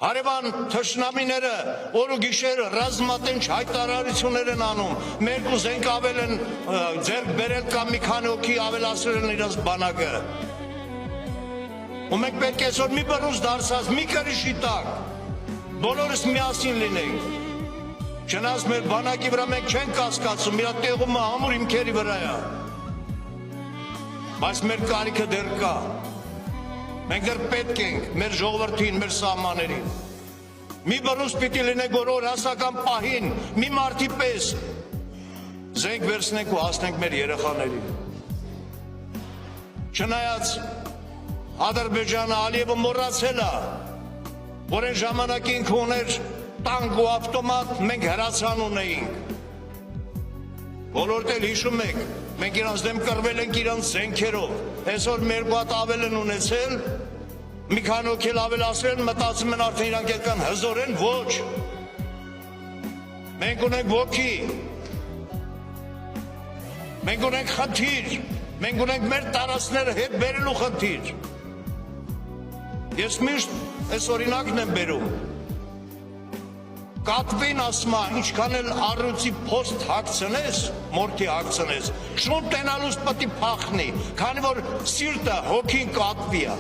Հարևան թշնամիները օր ու գիշեր ռազմատենչ հայտարարություններ են անում, մեր կուզենք ավել են ձեռք բերել կամ մի քանի հոգի ավելացրել են իրենց բանակը։ Ու մենք պետք է այսօր մի բռունց դարձած, մի կրիշի տակ, բոլորս միասին լինենք։ Չնայած մեր բանակի վրա մենք չենք կասկածում, իր տեղումը ամուր հիմքերի վրա է։ Բայց մեր կարիքը դեռ կա։ Մենք դեռ պետք ենք մեր ժողովրդին, մեր սահմաններին։ Մի բռունց պիտի լինենք, որ օրհասական պահին մի մարդի պես զենք վերցնենք ու հասնենք մեր երեխաներին։ Չնայած Ադրբեջանը Ալիևը մոռացել է, որ այն ժամանակին ինքը ուներ տանկ ու ավտոմատ, մենք հրացան ունեինք։ Բոլորդ էլ հիշում եք, մենք իրանց դեմ կռվել ենք իրանց զենքերով, այսօր մեր գուատ ավել են ունեցել, մի քանի հոգի էլ ավելացրել, մտածում են արդեն իրանք եկան հզոր են, ոչ։ Մենք ունենք ոգի, մենք ունենք խնդիր, մենք ունենք մեր տարածքները հետ բերելու խնդիր։ Ես միշտ այս օրինակն եմ բերում։ Կատվին ասմա, ինչքան էլ առյուծի փոստ հագցնես, մորթի հագցնես, շուտ տենալուց պտի փախնի, քանի որ սիրտը հոգին կատվի է։